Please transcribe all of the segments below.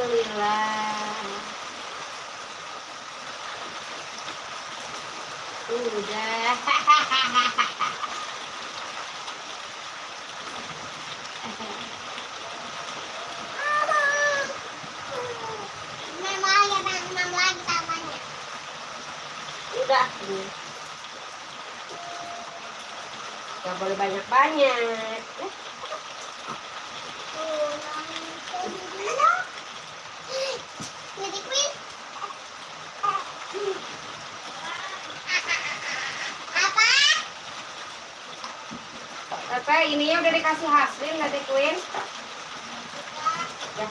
Alhamdulillah. Udah. Udah. Gak boleh banyak-banyak. Apa ininya udah dikasih hasil nggak deh Queen? Ya.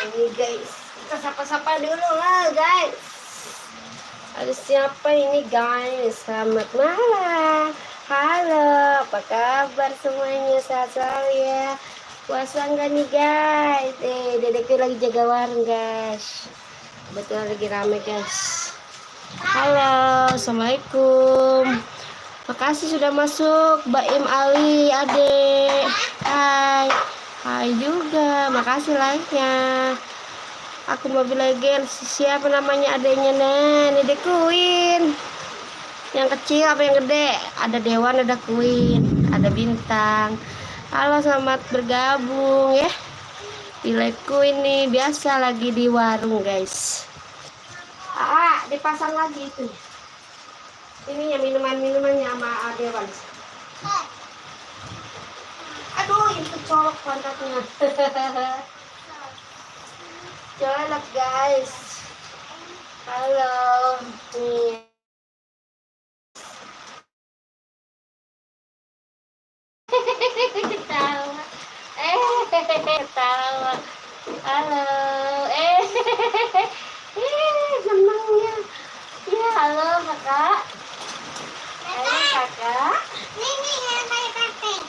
Ini guys, kita sapa-sapa dulu lah guys. Ada siapa ini guys? Selamat malam. Halo, apa kabar semuanya? Sehat selalu ya. Puasa enggak nih guys? Dedekku lagi jaga warung guys. Betul lagi rame guys. Halo, assalamualaikum. Makasih sudah masuk, Baim Ali, adek. Hai, hai juga. Makasih like-nya. Aku Mobile Legends. Siapa namanya adeknya nih? Dedek Queen. Yang kecil apa yang gede? Ada Dewan, ada Queen, ada Bintang. Halo, selamat bergabung ya. Dilekku ini biasa lagi di warung guys. Dipasang lagi itu. Ini ya minuman-minumannya sama Dewan. Aduh, itu colok pantatnya. Colok guys. Halo. Nih. Ketawa. Ketawa. Halo. Senang ya. Ya, halo kakak. Halo kakak. Ini yang kayak kakek.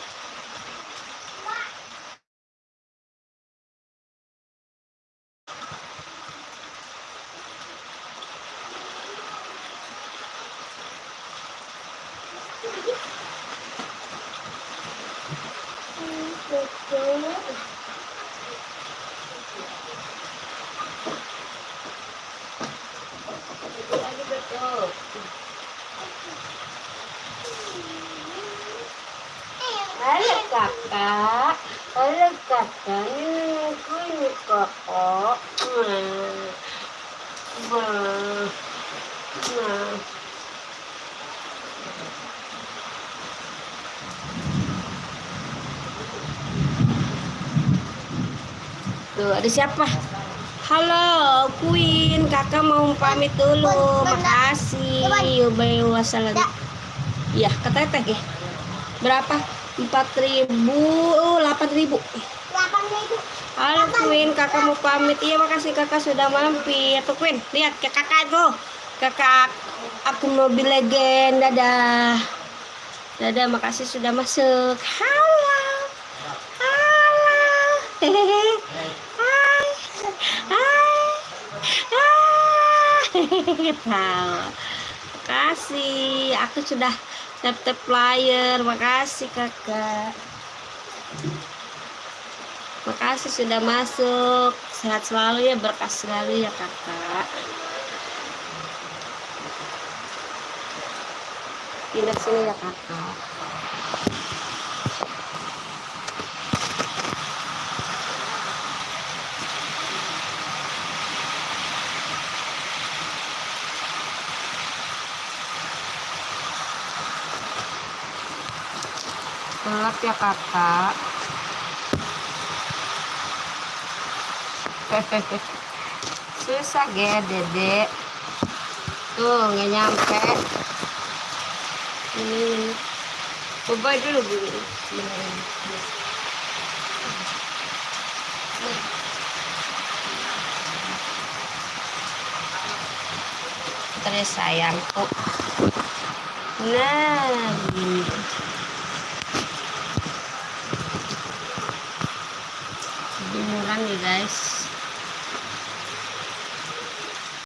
Halo kakak, halo kakak, ini kakak. Tuh, ada siapa? Halo, Queen. Kakak mau pamit dulu. Makasih. Wassalamualaikum. Ya, kata teh ya. Berapa? 4.000, 8.000. Halo Queen, kakak mau pamit. Iya, makasih kakak sudah mampir. Tuh Queen, lihat ke kakak tuh. Kakak aku Mobile Legends. Dadah. Dadah, makasih sudah masuk. Halo. Halo. Hehehe. Tahu. Makasih, aku sudah tap player. Makasih kakak. Makasih sudah masuk. Sehat selalu ya, berkah selalu ya kakak. Pindah sini ya kakak. Gelap ya kakak. Susah dedek. Tuh nggak nyampe. Ini coba dulu bu. Terus sayangku. Nah gini. Jemuran nih guys.